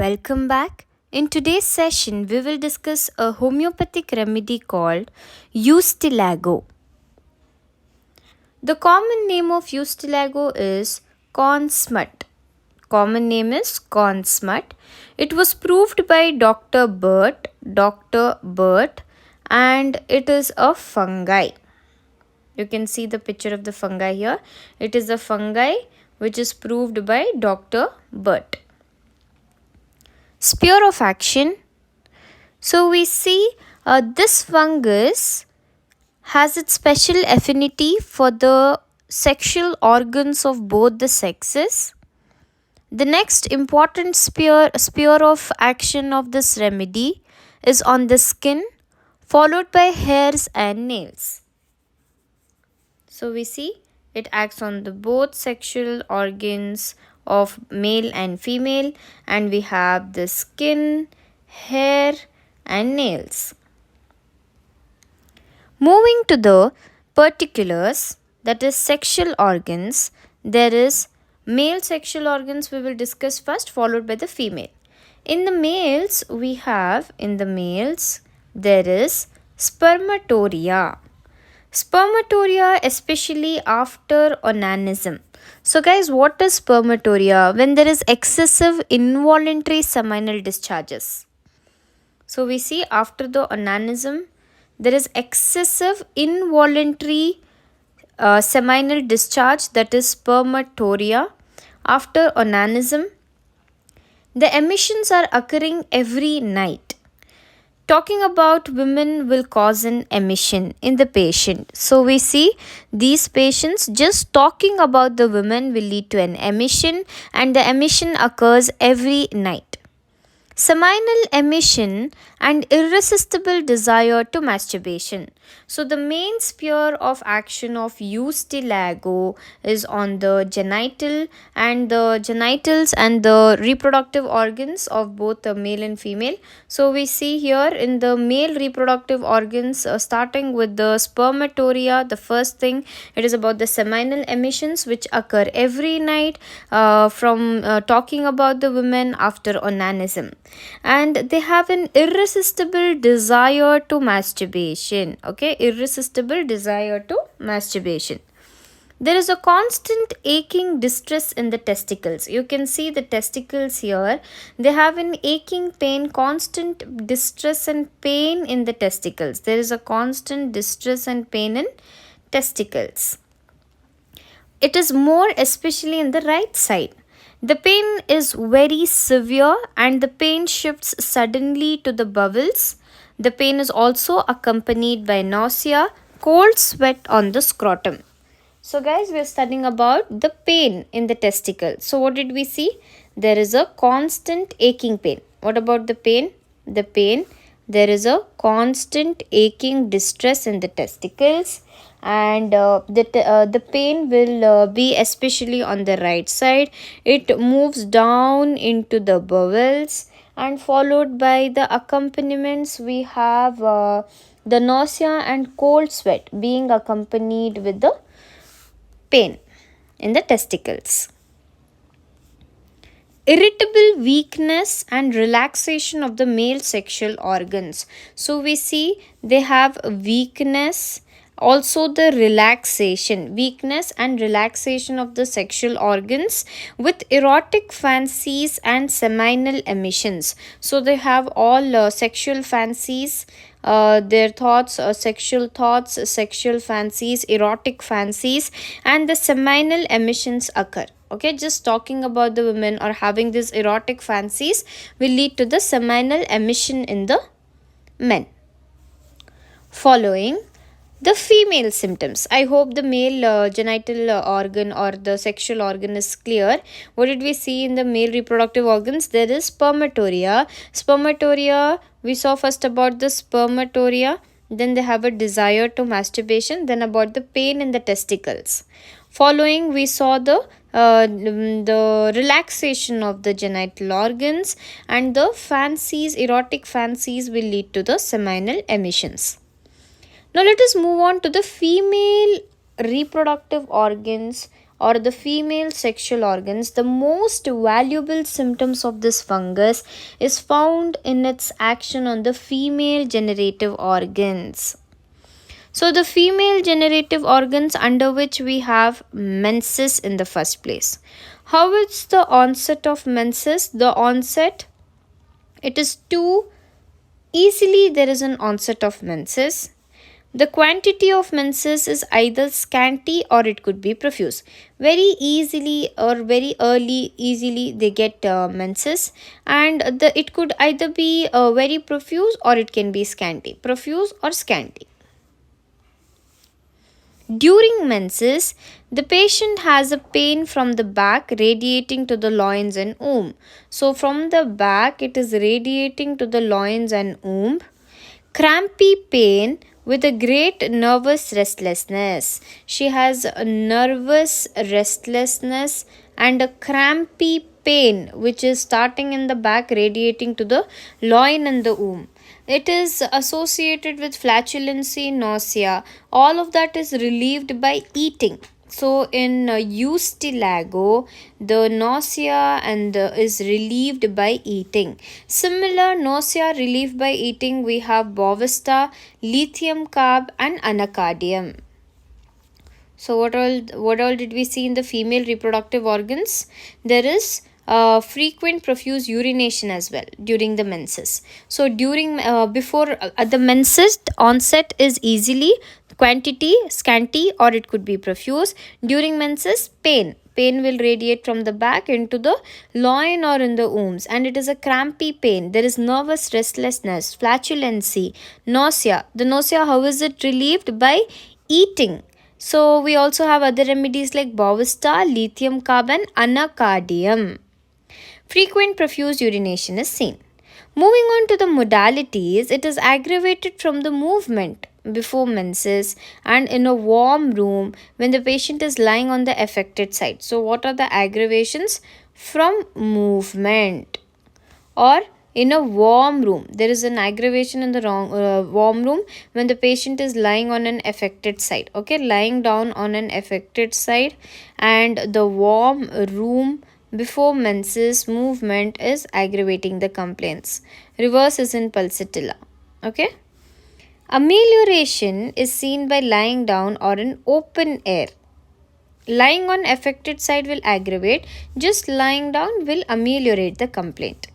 Welcome back. In today's session, we will discuss a homeopathic remedy called Ustilago. The common name of Ustilago is corn smut. Common name is corn smut. It was proved by Dr. Burt, and it is a fungi. You can see the picture of the fungi here. It is a fungi which is proved by Dr. Burt. Sphere of action. So we see this fungus has its special affinity for the sexual organs of both the sexes. The next important sphere of action of this remedy is on the skin, followed by hairs and nails. So we see it acts on the both sexual organs of male and female, and we have the skin, hair and nails. Moving to the particulars, that is sexual organs, there is male sexual organs we will discuss first, followed by the female. In the males there is spermatoria. Spermatoria, especially after onanism. So guys, what is spermatoria? When there is excessive involuntary seminal discharges. So we see after the onanism, there is excessive involuntary seminal discharge, that is spermatoria. After onanism, the emissions are occurring every night. Talking about women will cause an emission in the patient. So we see these patients, just talking about the women will lead to an emission, and the emission occurs every night. Seminal emission and irresistible desire to masturbation. So the main sphere of action of Ustilago is on the genitals and the reproductive organs of both the male and female. So we see here in the male reproductive organs, starting with the spermatoria, the first thing, it is about the seminal emissions which occur every night from talking about the women after onanism. And they have an irresistible desire to masturbation. Okay, irresistible desire to masturbation. There is a constant aching distress in the testicles. You can see the testicles here. They have an aching pain, constant distress and pain in the testicles. There is a constant distress and pain in testicles. It is more especially in the right side. The pain is very severe and the pain shifts suddenly to the bowels. The pain is also accompanied by nausea, cold sweat on the scrotum. So guys, we are studying about the pain in the testicle. So what did we see? There is a constant aching pain. What about the pain? The pain, there is a constant aching distress in the testicles, and the pain will be especially on the right side. It moves down into the bowels, and followed by the accompaniments we have the nausea and cold sweat being accompanied with the pain in the testicles. Irritable weakness and relaxation of the male sexual organs. So we see they have weakness, also the weakness and relaxation of the sexual organs with erotic fancies and seminal emissions. So they have all sexual fancies, their thoughts, sexual fancies, erotic fancies, and the seminal emissions occur. Okay, just talking about the women or having these erotic fancies will lead to the seminal emission in the men. Following the female symptoms. I hope the male genital organ or the sexual organ is clear. What did we see in the male reproductive organs? There is spermatoria. Spermatoria, we saw first about the spermatoria. Then they have a desire to masturbation. Then about the pain in the testicles. Following, we saw the relaxation of the genital organs, and the fancies, erotic fancies will lead to the seminal emissions. Now let us move on to the female reproductive organs or the female sexual organs, the most valuable symptoms of this fungus is found in its action on the female generative organs. So, the female generative organs under which we have menses in the first place. How is the onset of menses? The onset, it is too easily there is an onset of menses. The quantity of menses is either scanty or it could be profuse. Very easily or very early, easily they get menses, and it could either be very profuse or it can be scanty. Profuse or scanty. During menses, the patient has a pain from the back radiating to the loins and womb. So, from the back, it is radiating to the loins and womb. Crampy pain with a great nervous restlessness. She has a nervous restlessness and a crampy pain which is starting in the back radiating to the loin and the womb. It is associated with flatulency, nausea. All of that is relieved by eating. So in Ustilago, the nausea and is relieved by eating. Similar nausea relief by eating, we have Bovesta, lithium carb, and anacardium. So what all did we see in the female reproductive organs? There is frequent profuse urination as well during the menses. So during before the menses onset is easily quantity scanty or it could be profuse. During menses, pain will radiate from the back into the loin or in the wombs, and it is a crampy pain. There is nervous restlessness, flatulency, nausea. The nausea, how is it relieved? By eating. So we also have other remedies like Bovista, lithium carbon, anacardium. Frequent profuse urination is seen. Moving on to the modalities, it is aggravated from the movement before menses and in a warm room when the patient is lying on the affected side. So, what are the aggravations? From movement or in a warm room. There is an aggravation in the warm room when the patient is lying on an affected side. Okay, lying down on an affected side, and the warm room before menses movement is aggravating the complaints. Reverse is in pulsatilla. Okay. Amelioration is seen by lying down or in open air. Lying on affected side will aggravate, just lying down will ameliorate the complaint.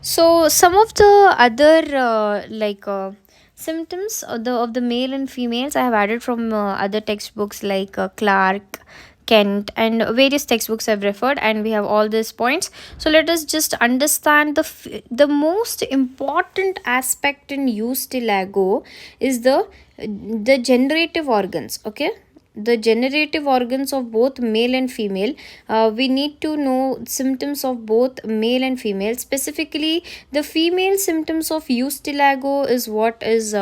So some of the other symptoms of the male and females I have added from other textbooks like Clark, Kent, and various textbooks I've referred, and we have all these points. So let us just understand the most important aspect in Ustilago is the generative organs. Okay, the generative organs of both male and female. We need to know symptoms of both male and female. Specifically, the female symptoms of Ustilago is what is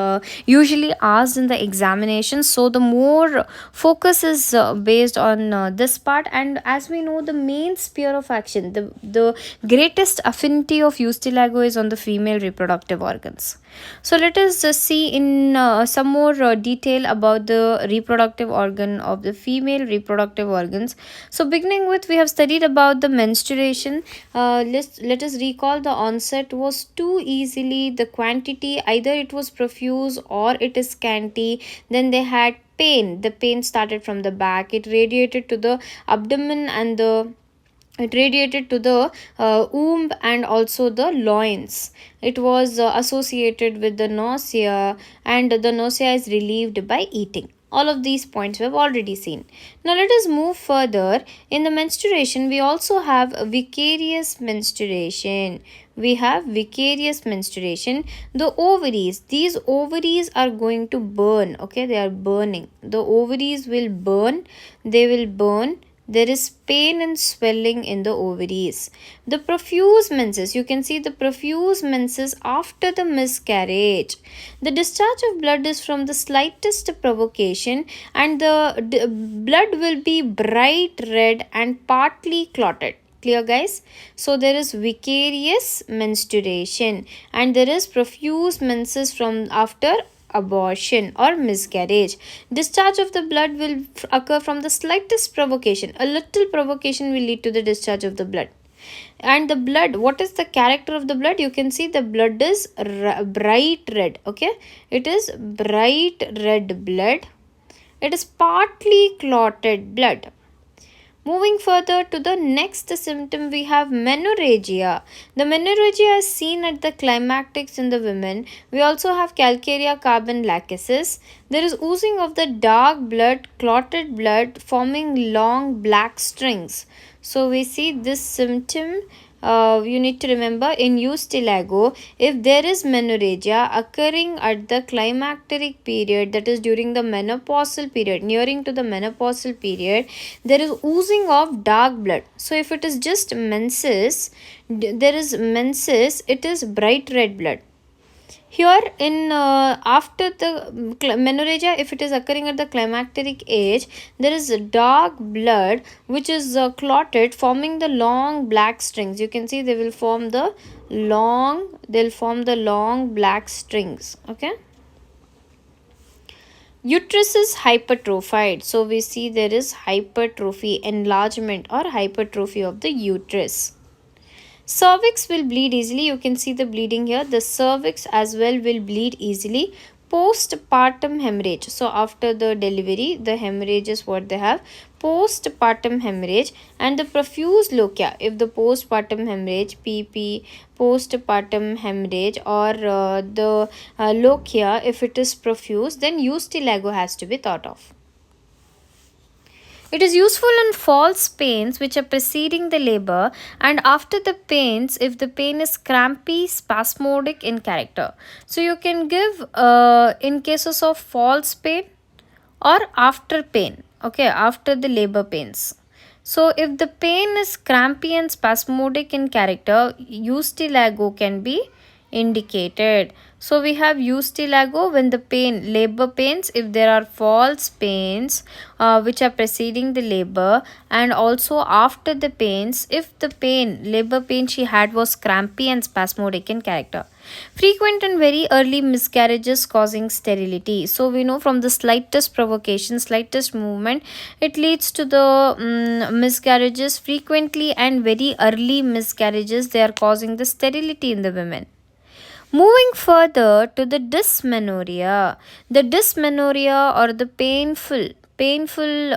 usually asked in the examination. So the more focus is based on this part, and as we know, the main sphere of action, the greatest affinity of Ustilago is on the female reproductive organs. So let us see in some more detail about the reproductive organ of the female reproductive organs. So beginning with, we have studied about the menstruation. Let us recall the onset was too easily. The quantity, either it was profuse or it is scanty. Then they had pain. The pain started from the back. It radiated to the abdomen and it radiated to the womb and also the loins. It was associated with the nausea, and the nausea is relieved by eating. All of these points we have already seen. Now let us move further. In the menstruation, we also have a vicarious menstruation. We have vicarious menstruation. The ovaries, these ovaries are going to burn. Okay, they are burning. The ovaries will burn. They will burn. There is pain and swelling in the ovaries. The profuse menses, you can see the profuse menses after the miscarriage. The discharge of blood is from the slightest provocation, and the blood will be bright red and partly clotted. Clear, guys? So there is vicarious menstruation and there is profuse menses from after abortion or miscarriage. Discharge of the blood will occur from the slightest provocation. A little provocation will lead to the discharge of the blood. And the blood, what is the character of the blood? You can see the blood is bright red. Okay, it is bright red blood. It is partly clotted blood. Moving further to the next symptom, we have menorrhagia. The menorrhagia is seen at the climactics in the women. We also have calcarea carbon lachesis. There is oozing of the dark blood, clotted blood, forming long black strings. So we see this symptom. You need to remember in Ustilago, if there is menorrhagia occurring at the climacteric period, that is during the menopausal period, nearing to the menopausal period, there is oozing of dark blood. So if it is just menses, there is menses, it is bright red blood. Here in after the menorrhagia, if it is occurring at the climacteric age, there is dark blood which is clotted, forming the long black strings. You can see they'll form the long black strings. Okay. Uterus is hypertrophied. So we see there is hypertrophy, enlargement or hypertrophy of the uterus. Cervix will bleed easily. You can see the bleeding here. The cervix as well will bleed easily. Postpartum hemorrhage. So after the delivery, the hemorrhage is what they have. Postpartum hemorrhage and the profuse lochia. If the postpartum hemorrhage, PP, postpartum hemorrhage or the lochia, if it is profuse, then Ustilago has to be thought of. It is useful in false pains which are preceding the labor and after the pains if the pain is crampy, spasmodic in character. So you can give in cases of false pain or after pain, okay, after the labor pains. So if the pain is crampy and spasmodic in character, Ustilago can be indicated. So we have Ustilago when the pain, labor pains, if there are false pains which are preceding the labor and also after the pains, if the pain, labor pain she had was crampy and spasmodic in character. Frequent and very early miscarriages causing sterility. So we know from the slightest provocation, slightest movement, it leads to the miscarriages. Frequently and very early miscarriages, they are causing the sterility in the women. Moving further to the dysmenorrhea. The dysmenorrhea or the painful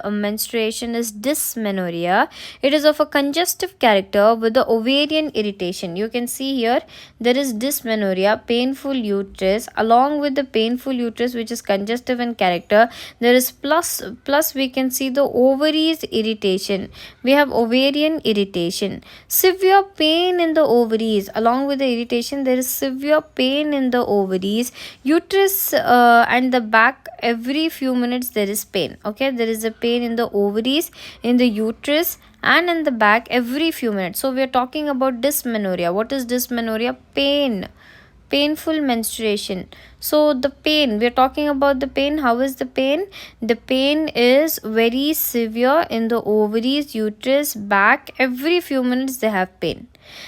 menstruation is dysmenorrhea. It is of a congestive character with the ovarian irritation. You can see here there is dysmenorrhea, painful uterus. Along with the painful uterus which is congestive in character, there is plus we can see the ovaries irritation. We have ovarian irritation. Severe pain in the ovaries. Along with the irritation, there is severe pain in the ovaries. Uterus and the back, every few minutes there is pain. Okay, there is a pain in the ovaries, in the uterus and in the back every few minutes. So we are talking about dysmenorrhea. What is dysmenorrhea? Painful menstruation. So the pain, we are talking about the pain. How is the pain? The pain is very severe in the ovaries, uterus, back. Every few minutes they have pain.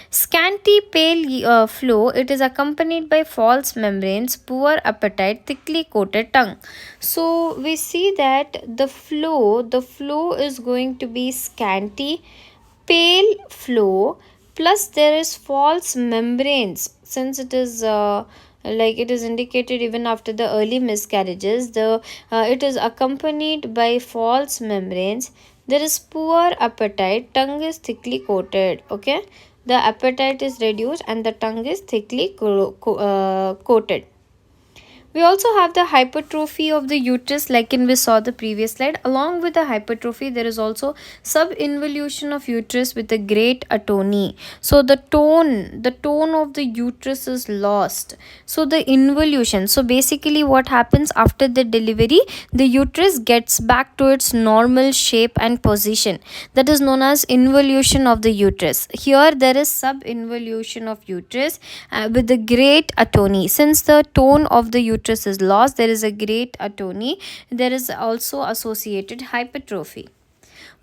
Scanty pale flow, it is accompanied by false membranes, poor appetite, thickly coated tongue. So we see that the flow is going to be scanty, pale flow, plus there is false membranes. Since it is like it is indicated even after the early miscarriages, it is accompanied by false membranes. There is poor appetite, tongue is thickly coated. Okay, the appetite is reduced and the tongue is thickly coated. We also have the hypertrophy of the uterus, like in we saw the previous slide. Along with the hypertrophy, there is also subinvolution of uterus with a great atony. So the tone of the uterus is lost. So the involution. So basically what happens after the delivery, the uterus gets back to its normal shape and position. That is known as involution of the uterus. Here there is subinvolution of uterus with the great atony. Since the tone of the uterus is lost, there is a great atony. There is also associated hypertrophy.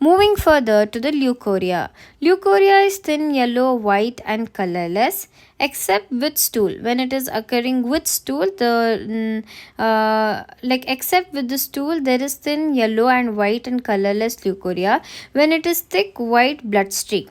Moving further to the leukorrhea. Leukorrhea is thin yellow, white and colorless. except with stool. When it is occurring with stool, like except with the stool, there is thin yellow and white and colorless leukorrhea. When it is thick white blood streak.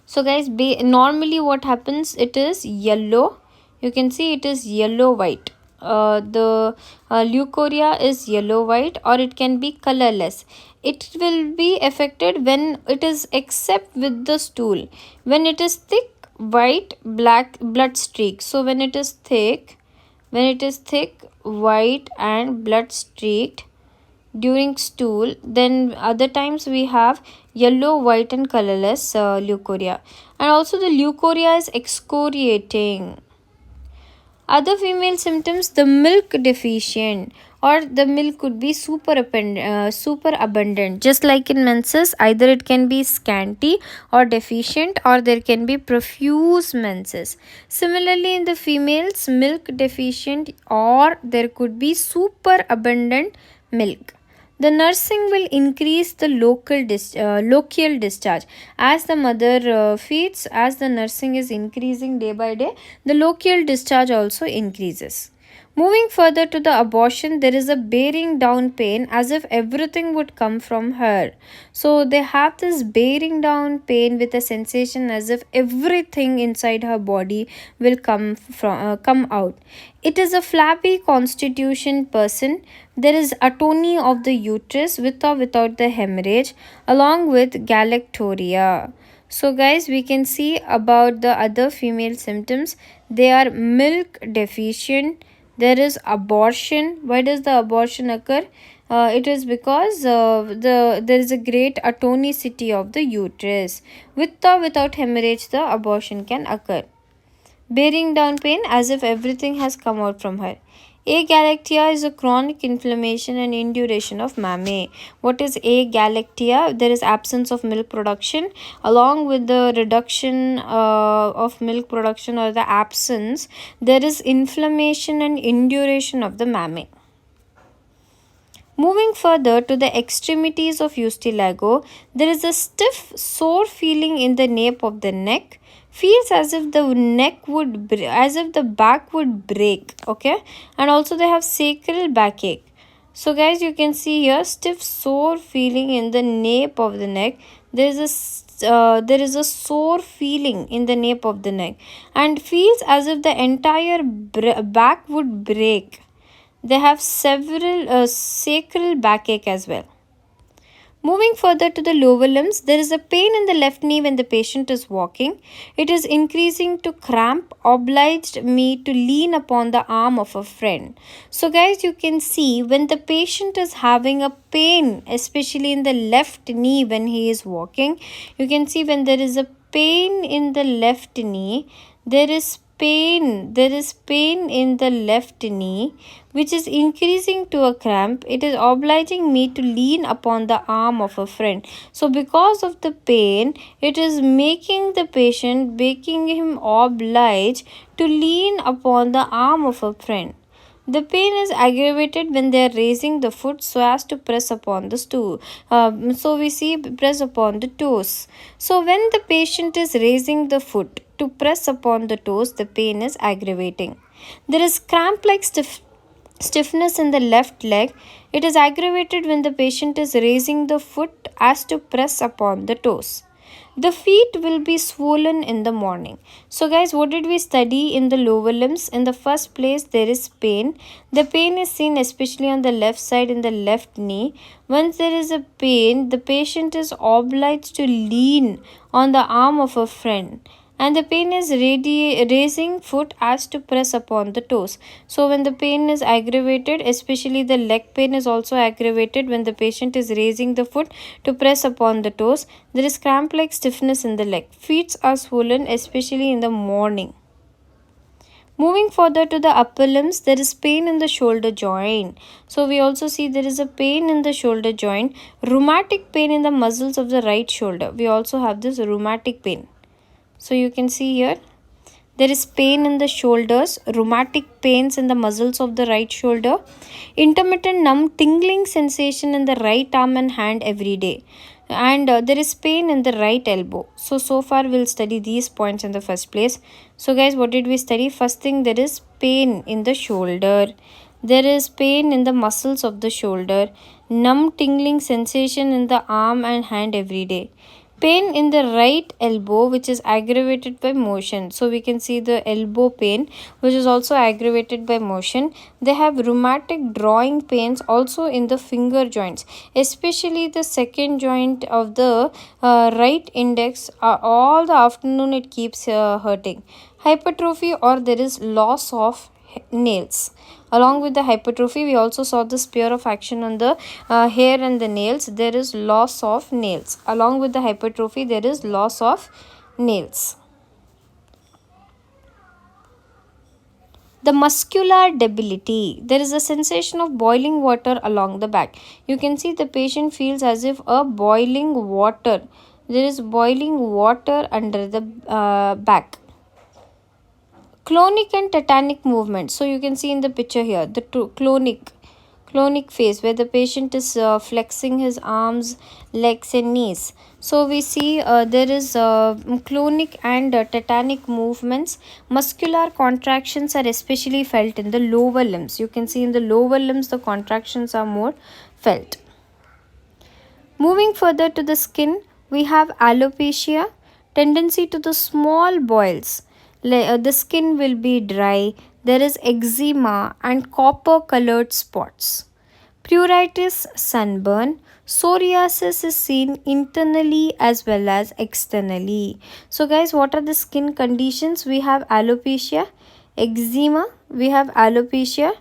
So guys, normally what happens, it is yellow. You can see it is yellow white. The leukorrhea is yellow white, or it can be colorless. It will be affected when it is except with the stool. When it is thick white black blood streak. So when it is thick, white and blood streaked during stool, then other times we have yellow white and colorless leukorrhea. And also the leukorrhea is excoriating. Other female symptoms, the milk deficient, or the milk could be super abundant. Just like in menses, either it can be scanty or deficient, or there can be profuse menses. Similarly, in the females, milk deficient, or there could be super abundant milk. The nursing will increase the local discharge. As the mother feeds, as the nursing is increasing day by day, the local discharge also increases. Moving further to the abortion, there is a bearing down pain as if everything would come from her. So they have this bearing down pain with a sensation as if everything inside her body will come out. It is a flabby constitution person. There is atony of the uterus with or without the hemorrhage, along with galactorrhea. So guys, we can see about the other female symptoms. They are milk deficient. There is abortion. Why does the abortion occur? It is because there is a great atonicity of the uterus. With or without hemorrhage, the abortion can occur. Bearing down pain as if everything has come out from her. Agalactia is a chronic inflammation and induration of mammae. What is agalactia? There is absence of milk production. Along with the reduction of milk production, or the absence, there is inflammation and induration of the mammae. Moving further to the extremities of Ustilago, there is a stiff, sore feeling in the nape of the neck. Feels as if the as if the back would break. Okay, and also they have sacral backache. So guys, you can see here stiff, sore feeling in the nape of the neck. There is a sore feeling in the nape of the neck, and feels as if the entire back would break. They have several sacral backache as well. Moving further to the lower limbs, there is a pain in the left knee when the patient is walking. It is increasing to cramp, obliged me to lean upon the arm of a friend. So guys, you can see when the patient is having a pain, especially in the left knee when he is walking, you can see when there is a pain in the left knee, there is pain in the left knee which is increasing to a cramp. It is obliging me to lean upon the arm of a friend. So because of the pain, it is making him obliged to lean upon the arm of a friend. The pain is aggravated when they are raising the foot so as to press upon the stool. So we see press upon the toes. So when the patient is raising the foot to press upon the toes, the pain is aggravating. There is cramp-like stiffness in the left leg. It is aggravated when the patient is raising the foot as to press upon the toes. The feet will be swollen in the morning. So guys, what did we study in the lower limbs? In the first place, there is pain. The pain is seen especially on the left side in the left knee. Once there is a pain, the patient is obliged to lean on the arm of a friend. And the pain is raising foot as to press upon the toes. So when the pain is aggravated, especially the leg pain is also aggravated when the patient is raising the foot to press upon the toes. There is cramp-like stiffness in the leg. Feet are swollen, especially in the morning. Moving further to the upper limbs, there is pain in the shoulder joint. So we also see there is a pain in the shoulder joint. Rheumatic pain in the muscles of the right shoulder. We also have this rheumatic pain. So you can see here, there is pain in the shoulders, rheumatic pains in the muscles of the right shoulder, intermittent numb tingling sensation in the right arm and hand every day. and there is pain in the right elbow. So far we'll study these points in the first place. So guys, what did we study? First thing, there is pain in the shoulder, there is pain in the muscles of the shoulder, numb tingling sensation in the arm and hand every day, pain in the right elbow which is aggravated by motion. So we can see the elbow pain which is also aggravated by motion. They have rheumatic drawing pains also in the finger joints, especially the second joint of the right index. All the afternoon it keeps hurting. Hypertrophy, or there is loss of nails. Along with the hypertrophy, we also saw the sphere of action on the hair and the nails. There is loss of nails. Along with the hypertrophy, there is loss of nails. The muscular debility, there is a sensation of boiling water along the back. You can see the patient feels as if a boiling water, there is boiling water under the back. Clonic and tetanic movement. So you can see in the picture here the clonic phase where the patient is flexing his arms, legs and knees. So we see there is clonic and tetanic movements. Muscular contractions are especially felt in the lower limbs. You can see in the lower limbs the contractions are more felt. Moving further to the skin, we have alopecia, tendency to the small boils. The skin will be dry, there is eczema and copper colored spots. Pruritus, sunburn. Psoriasis is seen internally as well as externally. So guys, what are the skin conditions? We have alopecia, eczema, we have alopecia,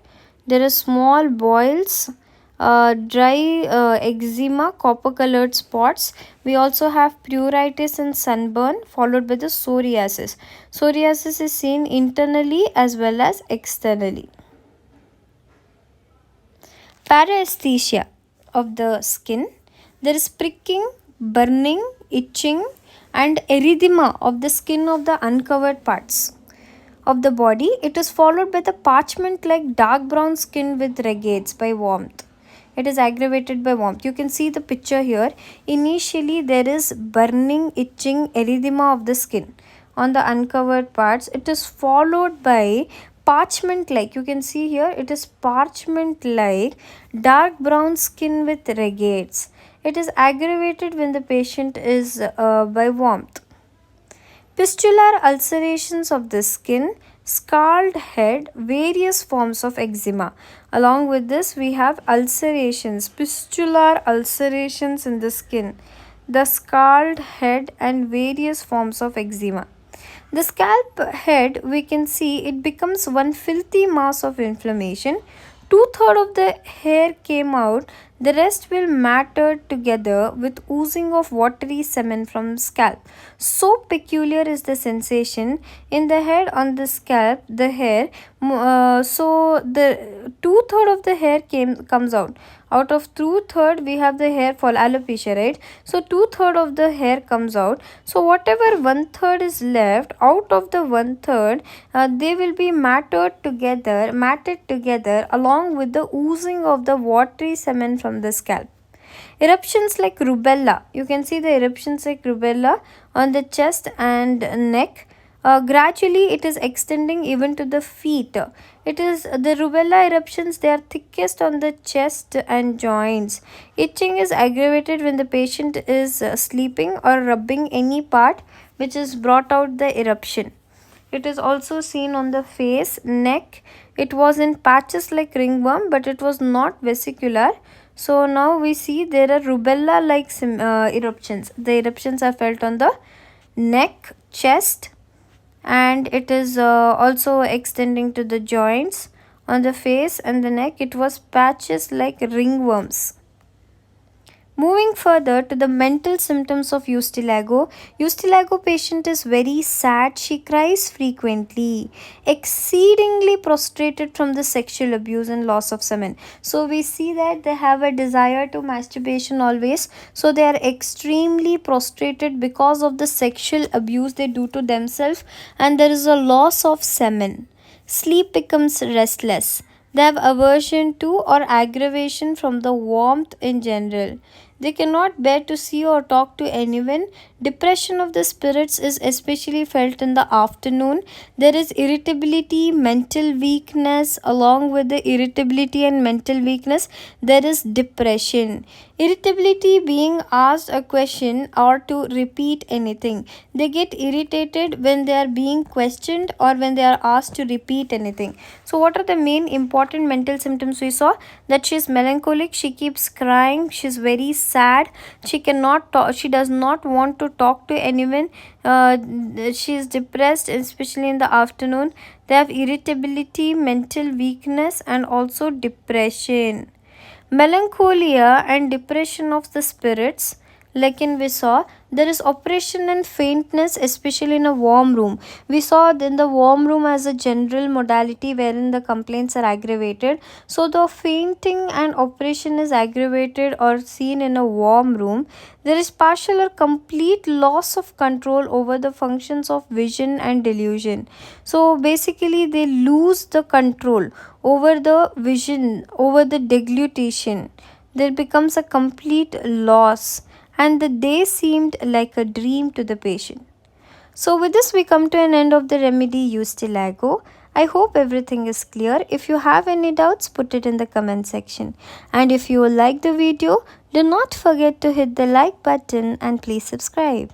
there are small boils, dry eczema, copper colored spots. We also have pruritus and sunburn followed by the psoriasis. Psoriasis is seen internally as well as externally. Paresthesia of the skin, there is pricking, burning, itching and erythema of the skin of the uncovered parts of the body. It is followed by the parchment like dark brown skin with regates by warmth. It is aggravated by warmth. You can see the picture here. Initially there is burning, itching, erythema of the skin on the uncovered parts. It is followed by parchment like, you can see here, it is parchment like dark brown skin with regates. It is aggravated when the patient is by warmth. Pustular ulcerations of the skin, scald head, various forms of eczema. Along with this, we have ulcerations, pustular ulcerations in the skin, the scald head and various forms of eczema. The scalp head, we can see it becomes one filthy mass of inflammation. 2/3 of the hair came out, the rest will matter together with oozing of watery semen from scalp. So peculiar is the sensation in the head, on the scalp, the hair. So the 2/3 of the hair comes out. Out of 2/3 we have the hair fall, alopecia, right? So 2/3 of the hair comes out. So whatever 1/3 is left, out of the 1/3, they will be matted together along with the oozing of the watery semen from the scalp. Eruptions like rubella. You can see the eruptions like rubella on the chest and neck. Gradually it is extending even to the feet. It is the rubella eruptions, they are thickest on the chest and joints. Itching is aggravated when the patient is sleeping or rubbing any part which is brought out the eruption. It is also seen on the face, neck. It was in patches like ringworm, but it was not vesicular. So now we see there are rubella like eruptions. The eruptions are felt on the neck, chest, and it is also extending to the joints. On the face and the neck, it was patches like ringworms. Moving further to the mental symptoms of Ustilago. Ustilago patient is very sad. She cries frequently, exceedingly prostrated from the sexual abuse and loss of semen. So we see that they have a desire to masturbation always. So they are extremely prostrated because of the sexual abuse they do to themselves, and there is a loss of semen. Sleep becomes restless. They have aversion to or aggravation from the warmth in general. They cannot bear to see or talk to anyone. Depression of the spirits is especially felt in the afternoon. There is irritability, mental weakness. Along with the irritability and mental weakness, there is depression. Irritability, being asked a question or to repeat anything. They get irritated when they are being questioned or when they are asked to repeat anything. So, what are the main important mental symptoms we saw? That she is melancholic, she keeps crying, she is very sad, she cannot talk, she does not want to talk to anyone, she is depressed, especially in the afternoon. They have irritability, mental weakness, and also depression. Melancholia and depression of the spirits, like in we saw, there is oppression and faintness, especially in a warm room. We saw in the warm room as a general modality wherein the complaints are aggravated. So the fainting and oppression is aggravated or seen in a warm room. There is partial or complete loss of control over the functions of vision and delusion. So basically, they lose the control over the vision, over the deglutition. There becomes a complete loss, and the day seemed like a dream to the patient. So, with this, we come to an end of the remedy Ustilago. I hope everything is clear. If you have any doubts, put it in the comment section. And if you like the video, do not forget to hit the like button and please subscribe.